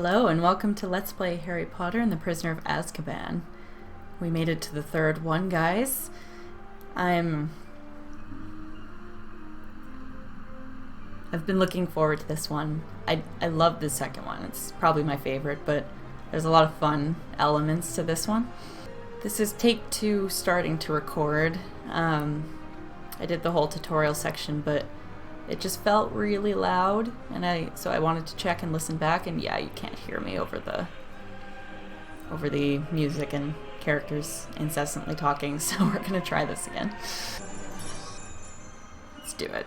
Hello and welcome to Let's Play Harry Potter and the Prisoner of Azkaban. We made it to the third one, guys. I've been looking forward to this one. I love the second one. It's probably my favorite, but there's a lot of fun elements to this one. This is take 2 starting to record. I did the whole tutorial section, but it just felt really loud, and so I wanted to check and listen back, and yeah, you can't hear me over the music and characters incessantly talking, so we're gonna try this again. Let's do it.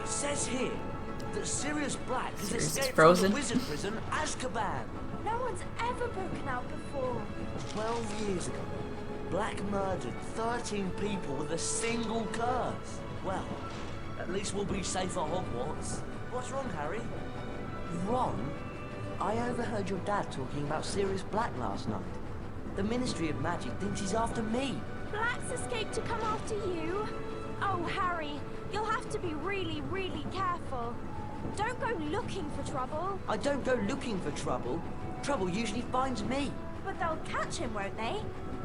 It says here that Sirius Black has escaped frozen. from the wizard prison, Azkaban. No one's ever broken out before. 12 years ago, Black murdered 13 people with a single curse. Well, at least we'll be safe at Hogwarts. What's wrong, Harry? Ron, I overheard your dad talking about Sirius Black last night. The Ministry of Magic thinks he's after me. Black's escaped to come after you? Oh, Harry, you'll have to be really, really careful. Don't go looking for trouble. I don't go looking for trouble. Trouble usually finds me. But they'll catch him, won't they?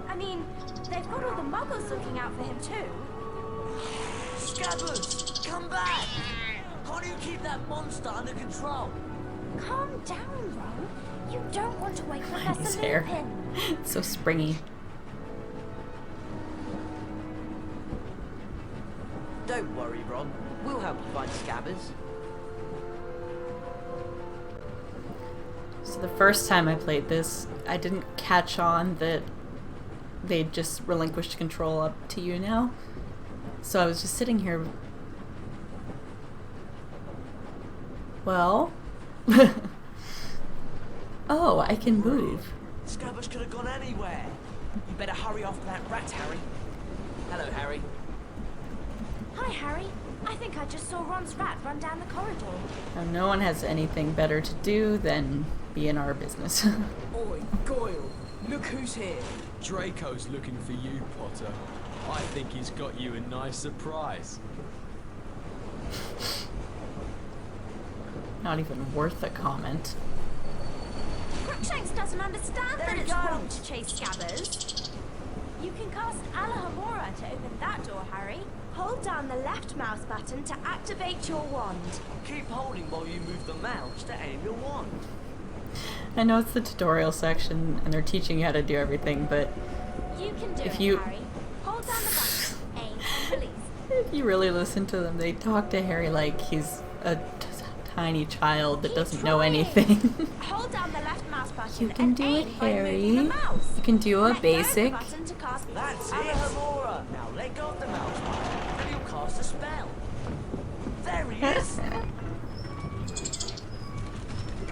I mean, they've got all the muggles looking out for him too. Scabbers, come back! Can't you keep that monster under control? Calm down, Ron. You don't want to wake Professor His hair. Lupin. It's so springy. Don't worry, Ron. We'll help you find Scabbers. So the first time I played this, I didn't catch on that they just relinquished control up to you now. So I was just sitting here. Well. Oh, I can move. Scabbers could have gone anywhere. You better hurry after that rat, Harry. Hello, Harry. Hi, Harry. I think I just saw Ron's rat run down the corridor. Now, no one has anything better to do than be in our business. Oi, Goyle, look who's here. Draco's looking for you, Potter. I think he's got you a nice surprise. Not even worth a comment. Crookshanks doesn't understand There that he it's wrong goes. to chase Scabbers. You can cast Alahamora to open that door, Harry. Hold down the left mouse button to activate your wand. Keep holding while you move the mouse to aim your wand. I know it's the tutorial section and they're teaching you how to do everything, but You can do If it, you- Harry. Hold down the button, aim, and release. if you really listen to them, they talk to Harry like he's a tiny child that Keep doesn't know trying. anything. Hold down the left mouse button You can and do aim it, by moving Harry. the mouse. You can do a Let go of the basic. button to cast That's it, Alahamora. Hamora. Now let go of the mouse button, and you'll cast a spell. There he is.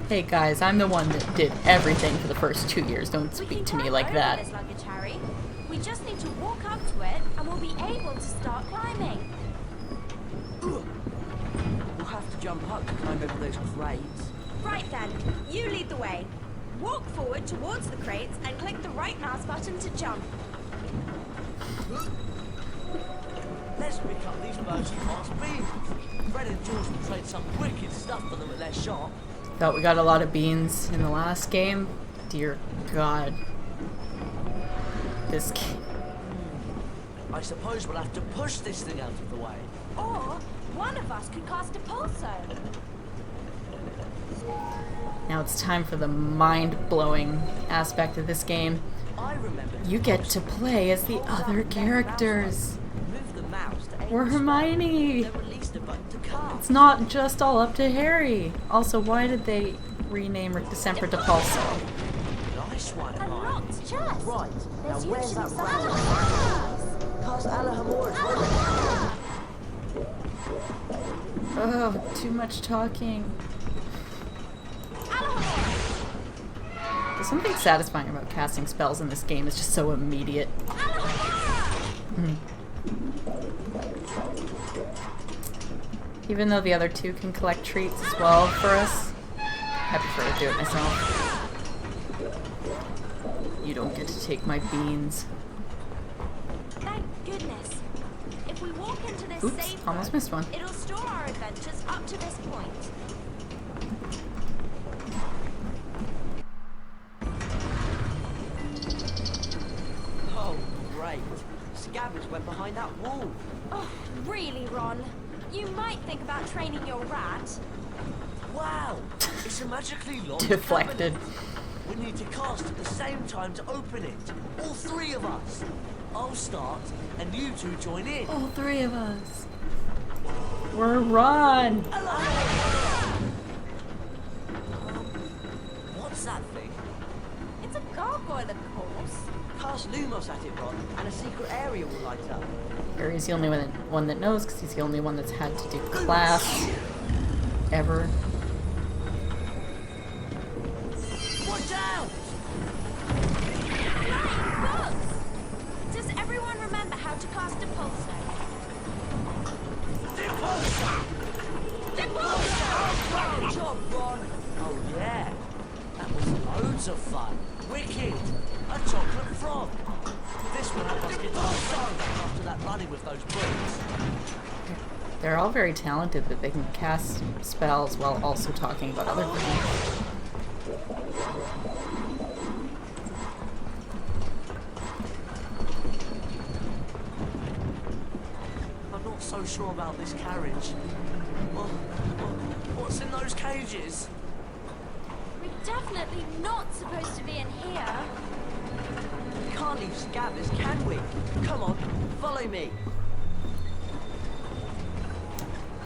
Hey guys, I'm the one that did everything for the first 2 years. Don't We speak can to me climb like over that. this luggage, Harry. We just need to walk up to it, and we'll be able to start climbing. We'll have to jump up to climb over those crates. Right then, you lead the way. Walk forward towards the crates and click the right mouse button to jump. Let's pick up these birds and fast beans. Fred and George will trade some wicked stuff for them at their shop. Thought we got a lot of beans in the last game. Dear God. This game. I suppose we'll have to push this thing out of the way. Or one of us could cast a pulso. Now it's time for the mind-blowing aspect of this game. I remember. You get to play as the other characters. Move the mouse to aim We're the spell, Hermione. then release the button to cast. It's not just all up to Harry. Also, why did they rename Rick December to Pulso? Nice one, A Hermione. locked chest. Right, now There's where's usually that some rat? other Cast Alahamora. Oh, too much talking. There's something satisfying about casting spells in this game. It's just so immediate. Even though the other two can collect treats as well for us, I prefer to do it myself. You don't get to take my beans. Thank goodness. If we walk into this Oops, safe almost room, missed one. it'll store our adventures up to this point. Oh, great. Scabbers went behind that wall. Oh, really, Ron? You might think about training your rat. Wow! It's a magically locked Deflected. cabinet. We need to cast at the same time to open it. All three of us. I'll start, and you two join in. All three of us. We're Ron. What's that thing? It's a gargoyle, of course. Cast Lumos at it, Ron, and a secret area will light up. Harry's the only one that knows, because he's the only one that's had to do class ever. Watch out! Flying bugs! Does everyone remember how to cast a pulsar? Depulsar! Good job, Ron. Oh yeah, that was loads of fun. Wicked! A chocolate frog. This will help us get to our song after that running with those bricks. They're all very talented, but they can cast spells while also talking about other things. I'm not so sure about this carriage. What's in those cages? We're definitely not supposed to be in here. We can't leave Scabbers, can we? Come on, follow me.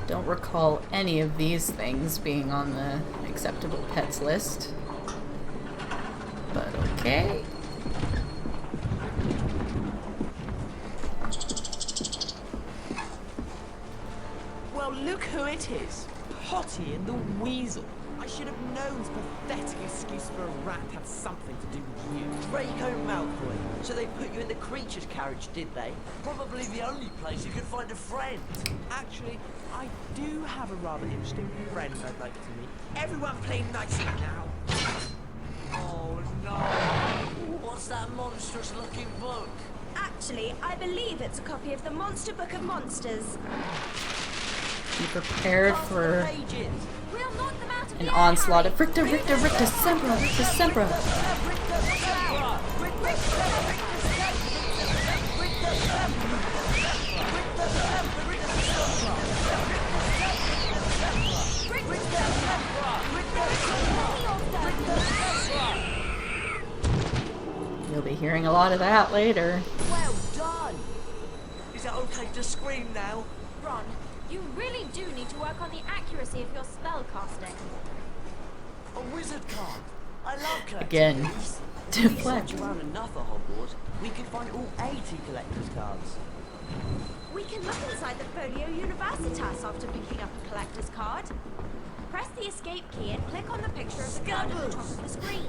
Don't recall any of these things being on the acceptable pets list. But okay. Well, look who it is. Potty and the Weasel. I should have known this pathetic excuse for a rat had something to do with you. Draco Malfoy. So they put you in the creature's carriage, did they? Probably the only place you could find a friend. Actually, I do have a rather interesting friend I'd like to meet. Everyone play nicely now. Oh no! What's that monstrous looking book? Actually, I believe it's a copy of the Monster Book of Monsters. Be prepared Pass for the pages. We'll knock them out of an the air, onslaught Harry. of Ricta, Ricta, Ricta, Sempra, Ricta, Sempra. You'll be hearing a lot of that later. Well done! Is it okay to scream now? Ron, you really do need to work on the accuracy of your spell casting. A wizard card! I love collecting Again. these. If we Deflect. search around enough at Hogwarts, we can find all 80 collector's cards. We can look inside the Folio Universitas after picking up a collector's card. Press the escape key and click on the picture of the card at the top of the screen.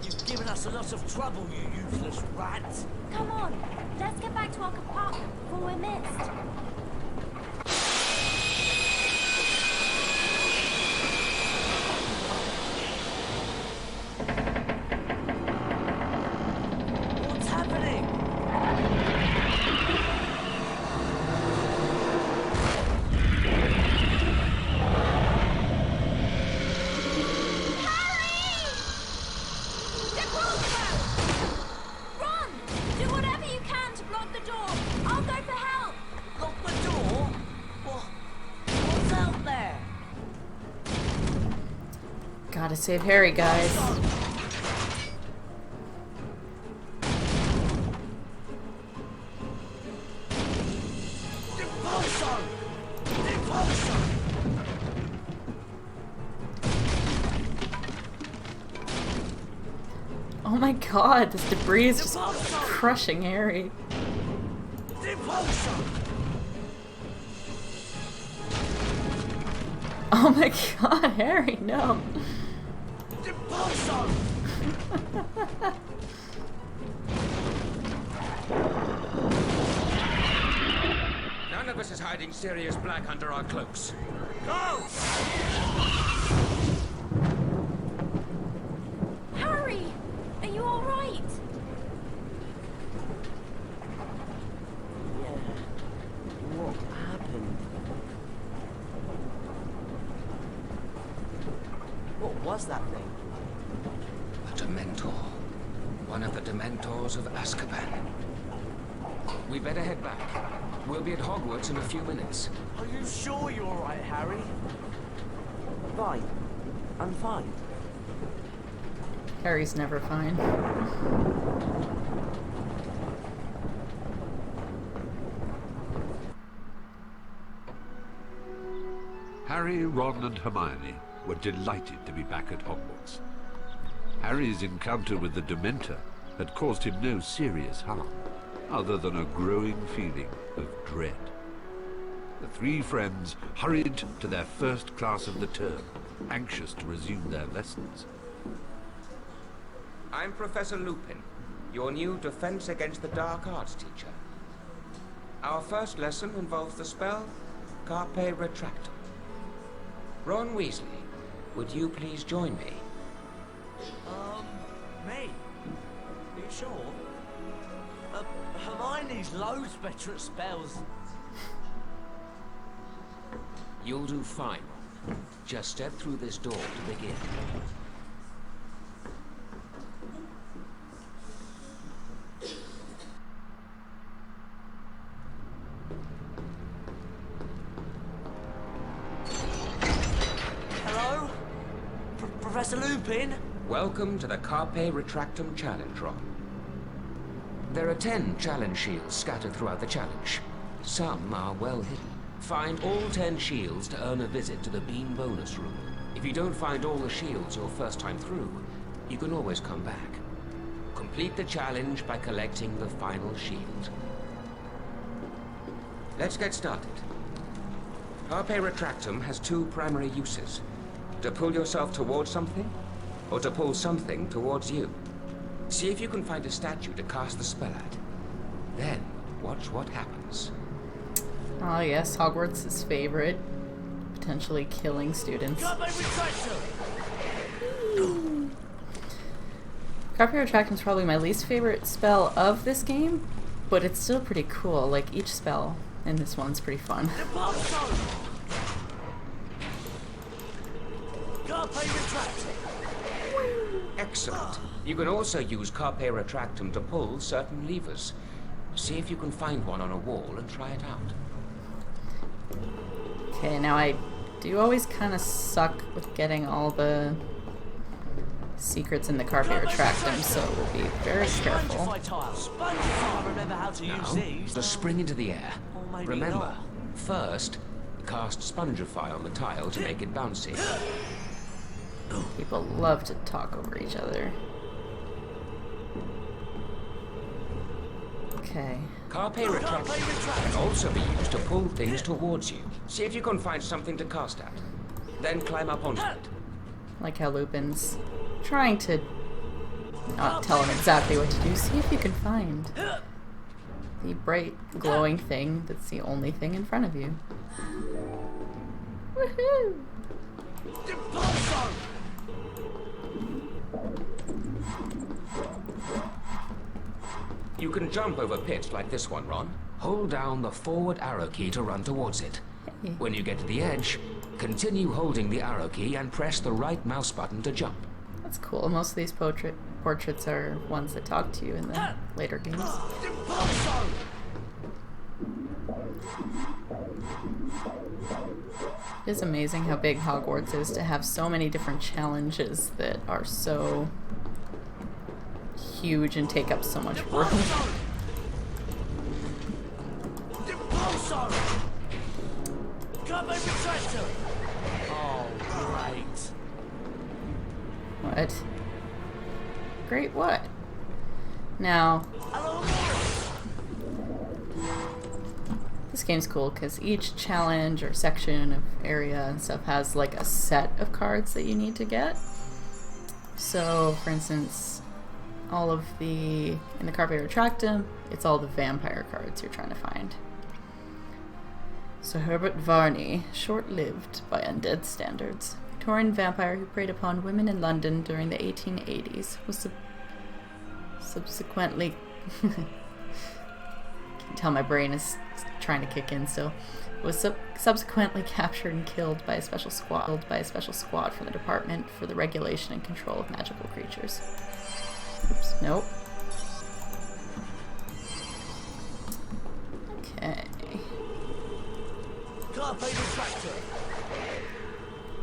You've given us a lot of trouble, you useless rat. Come on, let's get back to our compartment before we're missed. What's happening? Ron, do whatever you can to block the door. I'll go for help. Lock the door? What's out there? Gotta save Harry, guys. Depulsar! Depulsar! Oh my god, this debris is just crushing Harry. Depulsar! Oh my god, Harry, no. Depulsar! None of us is hiding Sirius Black under our cloaks. Go! Harry! Are you alright? Yeah. What happened? What was that thing? A Dementor. One of the Dementors of Azkaban. We better head back. We'll be at Hogwarts in a few minutes. Are you sure you're alright, Harry? Fine. I'm fine. Harry's never fine. Harry, Ron and Hermione were delighted to be back at Hogwarts. Harry's encounter with the Dementor had caused him no serious harm, other than a growing feeling of dread. The three friends hurried to their first class of the term, anxious to resume their lessons. I'm Professor Lupin, your new Defense Against the Dark Arts teacher. Our first lesson involves the spell Carpe Retractum. Ron Weasley, would you please join me? Me? Are you sure? Hermione's loads better at spells. You'll do fine. Just step through this door to begin. Hello? Professor Lupin? Welcome to the Carpe Retractum Challenge, Ron. There are 10 challenge shields scattered throughout the challenge. Some are well hidden. Find all 10 shields to earn a visit to the Bean bonus room. If you don't find all the shields your first time through, you can always come back. Complete the challenge by collecting the final shield. Let's get started. Carpe Retractum has 2 primary uses. To pull yourself towards something, or to pull something towards you. See if you can find a statue to cast the spell at. Then, watch what happens. Oh yes, Hogwarts' favorite. Potentially killing students. Carpe Retractum! Carpe Retractum is probably my least favorite spell of this game, but it's still pretty cool. Like, each spell in this one's pretty fun. Impulso! Carpe Retractum! Excellent. You can also use Carpe Retractum to pull certain levers. See if you can find one on a wall and try it out. Okay, now I do always kind of suck with getting all the secrets in the Carpe Retractum, so we'll be very careful. Spongify tile. Spongify, remember how to use Now, these. the spring into the air. Or maybe Remember, not. first, cast Spongify on the tile to make it bouncy. People love to talk over each other. Okay. Carpe Retractum can also be used to pull things towards you. See if you can find something to cast at. Then climb up onto it. Like how Lupin's trying to not tell him exactly what to do. See if you can find the bright glowing thing that's the only thing in front of you. Woohoo! Impulso! You can jump over pits like this one, Ron. Hold down the forward arrow key to run towards it. Hey. When you get to the edge, continue holding the arrow key and press the right mouse button to jump. That's cool. Most of these portraits are ones that talk to you in the later games. Impulso! It is amazing how big Hogwarts is to have so many different challenges that are so huge and take up so much room. Impulso! Carpe Retractum! Oh, great. What? Great what? Now, Hello, this game's cool because each challenge or section of area and stuff has like a set of cards that you need to get. So, for instance, all of in the Carpe Retractum, it's all the vampire cards you're trying to find. So Herbert Varney, short-lived by undead standards, Victorian vampire who preyed upon women in London during the 1880s, was subsequently... You can tell my brain is trying to kick in still. Was subsequently captured and killed by a special squad from the Department for the Regulation and Control of Magical Creatures. Oops, nope. Okay. Carpe retractor.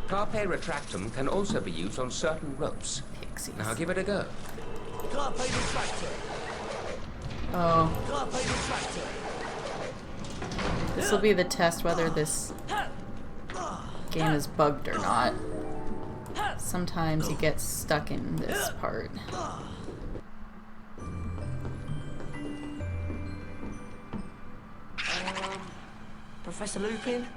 Carpe retractum can also be used on certain ropes. Pixies. Now give it a go. Carpe retractor. Oh. Carpe retractor. This will be the test whether this game is bugged or not. Sometimes you get stuck in this part. Professor Lupin?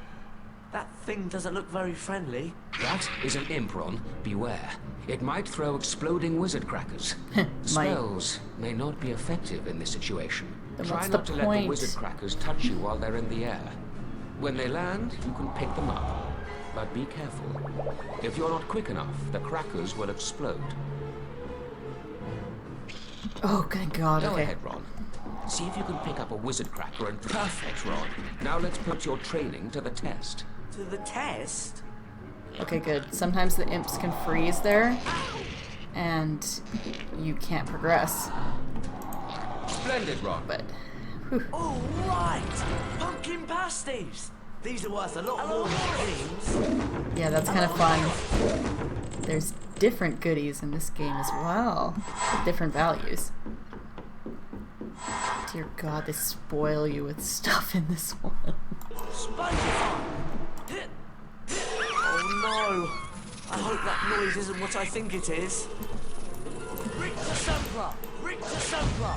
That thing doesn't look very friendly. That is an Impron. Beware. It might throw exploding wizard crackers. Spells may not be effective in this situation. Then Try what's not the to let point? the wizard crackers touch you while they're in the air. When they land, you can pick them up. But be careful. If you're not quick enough, the crackers will explode. Oh, good God, Go okay. ahead, Ron. See if you can pick up a wizard cracker and perfect, Ron. Now let's put your training to the test. To the test? Okay, good. Sometimes the imps can freeze there, and you can't progress. Splendid, Ron. But, Oh, right! Pumpkin pasties! These are worth a lot more than dreams. yeah, that's kind of fun. There's different goodies in this game as well, with different values. Dear God, they spoil you with stuff in this one. Spongify! Oh no! I hope that noise isn't what I think it is. Richter Sampler! Richter Sampler!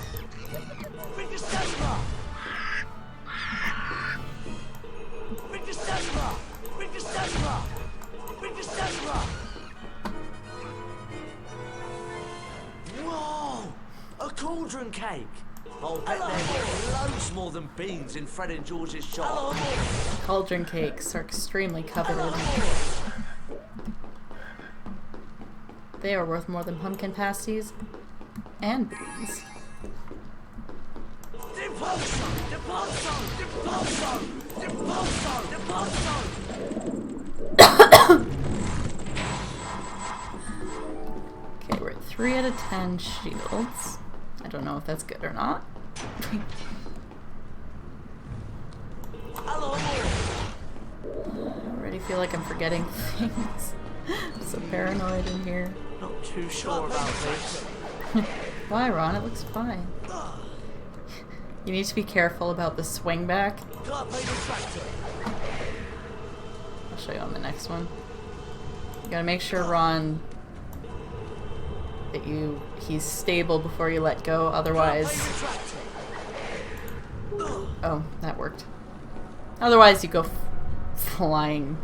Richter Sampler! Richter Sampler! Richter Sampler! Richter Sampler! Whoa! A cauldron cake! I'll bet there's loads more than beans in Fred and George's shop. Cauldron cakes are extremely coveted. They are worth more than pumpkin pasties and beans. Depulso! Depulso! Depulso! Depulso! Depulso! Okay, we're at 3 out of 10 shields. I don't know if that's good or not. I already feel like I'm forgetting things. I'm so paranoid in here. Not too sure about this. Why, Ron? It looks fine. You need to be careful about the swing back. I'll show you on the next one. You gotta make sure, Ron, that he's stable before you let go, otherwise... Oh, that worked. Otherwise you go flying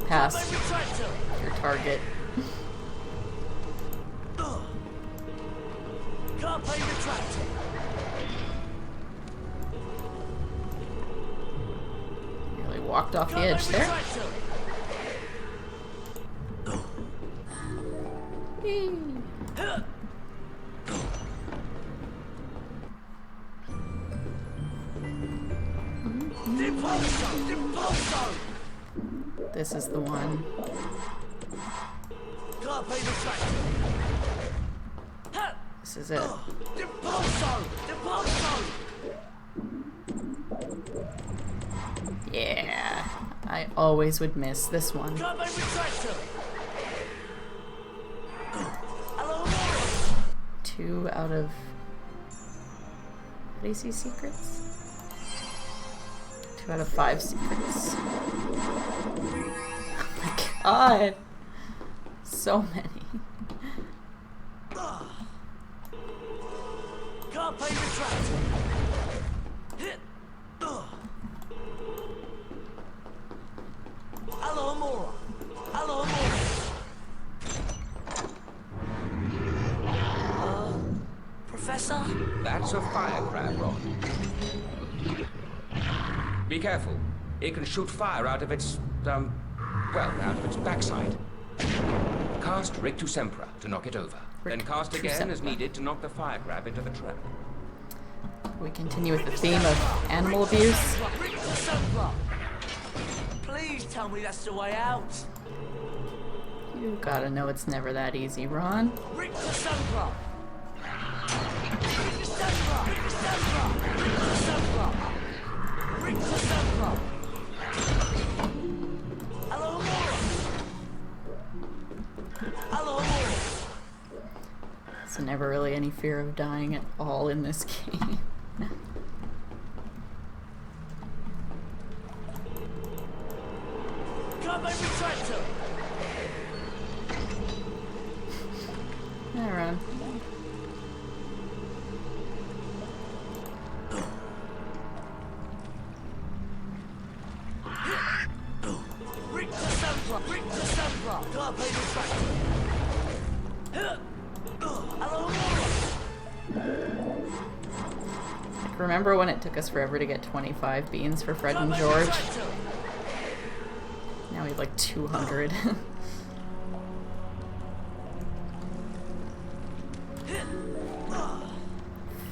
past your target. Nearly walked off the edge there. Whee. This is the one. This is it. Yeah, I always would miss this one. 2 out of... What do you see, secrets? 2 out of 5 secrets. Oh my God! So many. Professor? That's a fire crab, Ron. Be careful. It can shoot fire out of its, well, out of its backside. Cast Rictus Sempra to knock it over. Then cast again as needed to knock the fire grab into the trap. We continue with the theme of animal abuse. Please tell me that's the way out. You gotta know it's never that easy, Ron. So never really any fear of dying at all in this game. Hi, Ron. Remember when it took us forever to get 25 beans for Fred and George? Now we have like 200.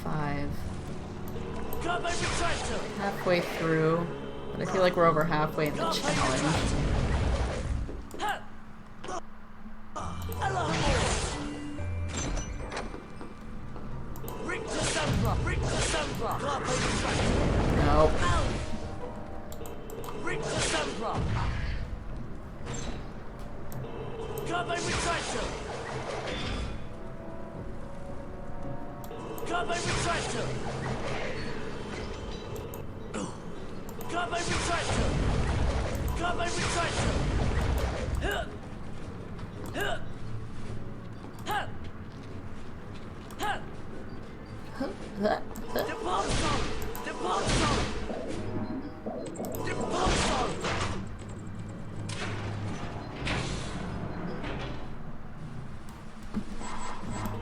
Five. Halfway through, but I feel like we're over halfway in the challenge. Nope.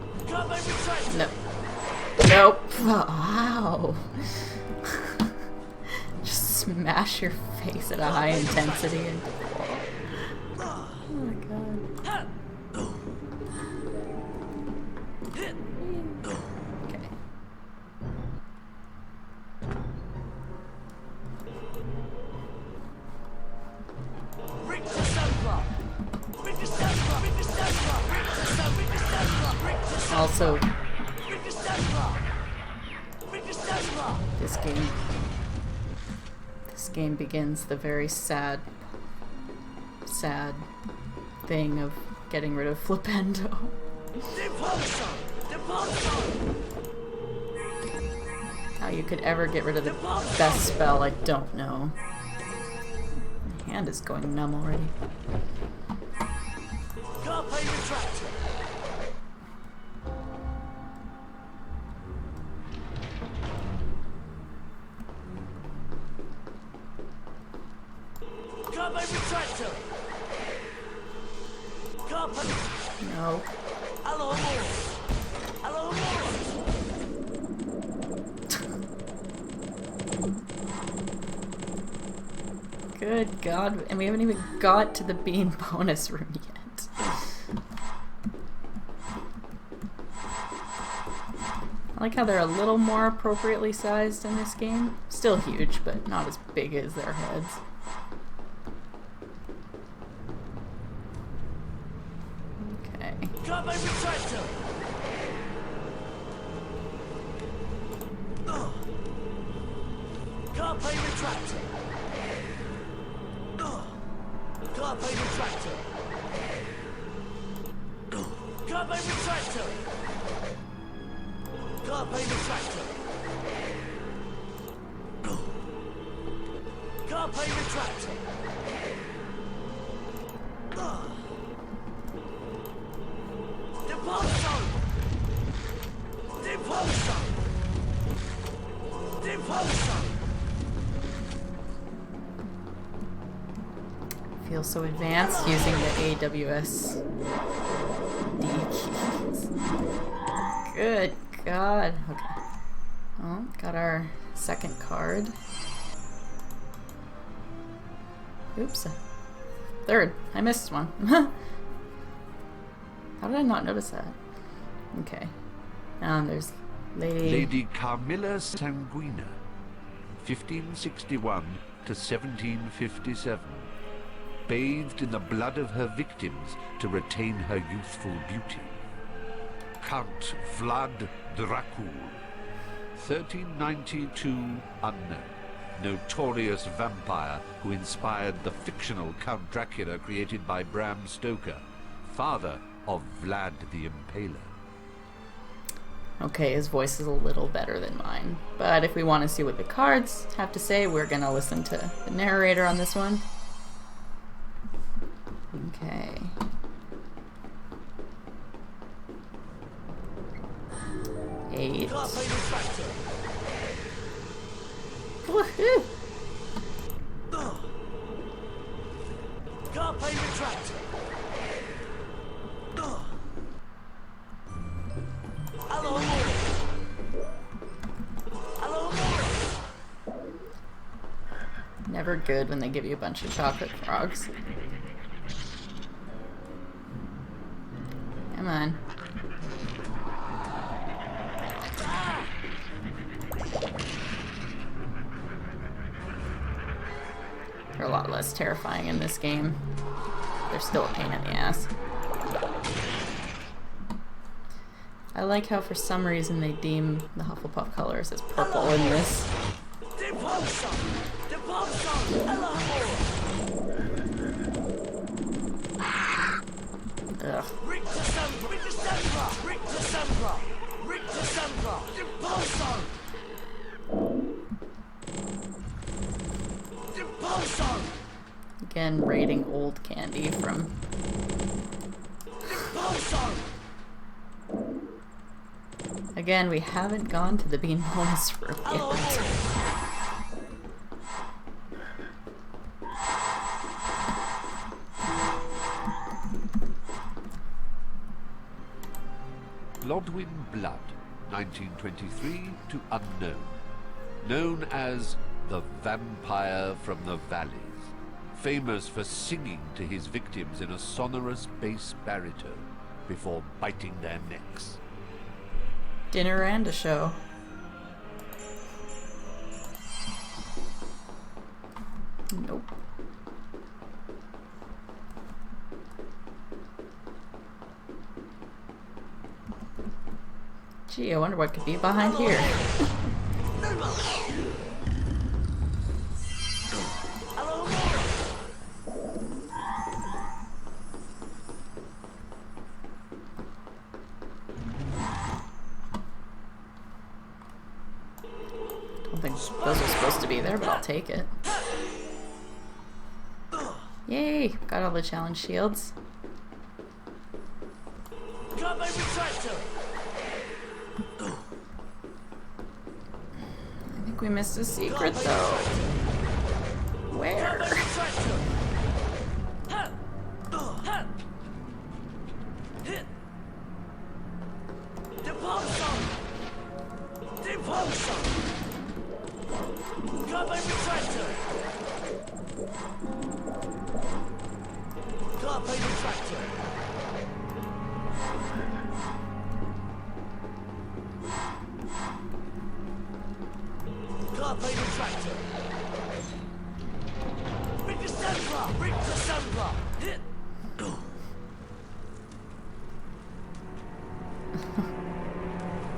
No. Nope. Wow. Just smash your face at a high intensity and oh my god. Okay. Also, this game begins the very sad thing of getting rid of Flipendo. How you could ever get rid of the best spell, I don't know. My hand is going numb already. No. Good God, and we haven't even got to the bean bonus room yet. I like how they're a little more appropriately sized in this game. Still huge, but not as big as their heads. Okay. Feel so advanced using the AWS D keys. Good God. Okay. Well, got our second card. Oops. Third. I missed one. How did I not notice that? Okay. There's Lady Carmilla Sanguina, 1561 to 1757. Bathed in the blood of her victims to retain her youthful beauty. Count Vlad Dracul, 1392 unknown. Notorious vampire who inspired the fictional Count Dracula created by Bram Stoker, father of Vlad the Impaler. Okay, his voice is a little better than mine. But if we want to see what the cards have to say, we're going to listen to the narrator on this one. Okay. Eight. Woohoo! Carpe retractor. Hello, hello. Never good when they give you a bunch of chocolate frogs. Come on. They're a lot less terrifying in this game. They're still a pain in the ass. I like how for some reason they deem the Hufflepuff colors as purple in this. Ugh. Again, raiding old candy from... Again, we haven't gone to the Bean Bonus room yet. Lodwyn Blood, 1923 to unknown. Known as the Vampire from the Valleys. Famous for singing to his victims in a sonorous bass baritone before biting their necks. Dinner and a show. Nope. Gee, I wonder what could be behind here. Don't think those are supposed to be there, but I'll take it. Yay! Got all the challenge shields. I think we missed a secret though. Where?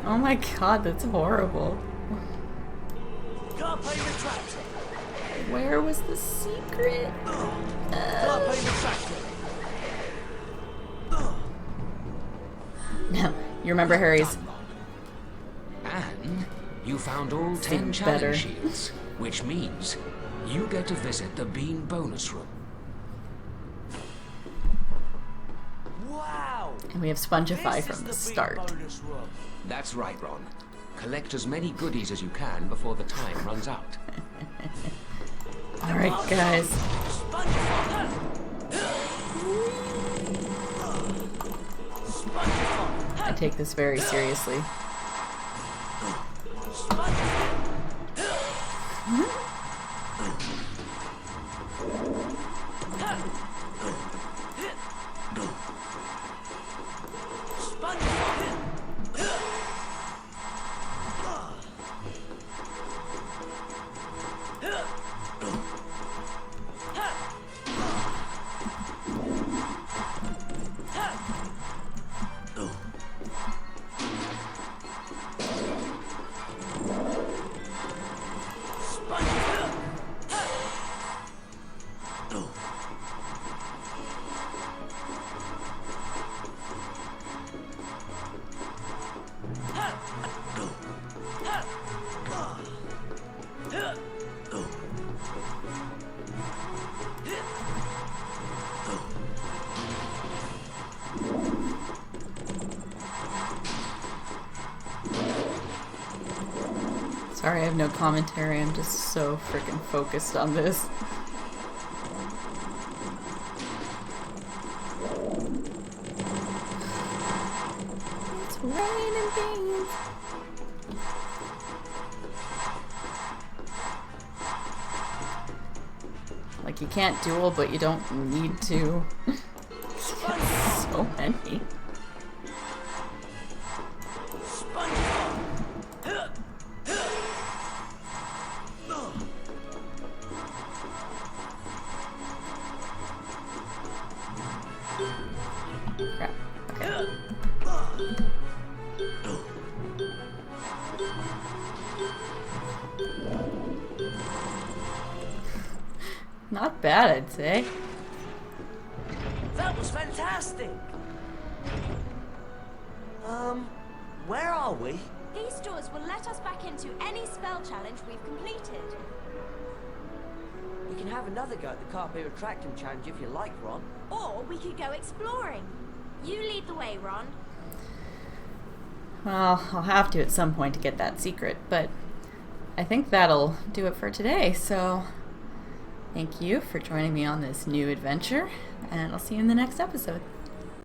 Oh my god, that's horrible. Where was the secret? No, you remember Harry's. And you found all 10 Seems challenge better. shields, which means you get to visit the Bean Bonus Room. Wow! And we have Spongify This is from the Bean start. Bonus room. That's right, Ron. Collect as many goodies as you can before the time runs out. Alright, guys. I take this very seriously. Sorry, I have no commentary. I'm just so freaking focused on this. It's raining beans. Like, you can't duel, but you don't need to. So many. Crap. Okay. Not bad, I'd say. That was fantastic! Where are we? These doors will let us back into any spell challenge we've completed. We can have another go at the Carpe Retractum challenge if you like, Ron. Or we could go exploring. You lead the way, Ron. Well, I'll have to at some point to get that secret, but I think that'll do it for today, so thank you for joining me on this new adventure, and I'll see you in the next episode.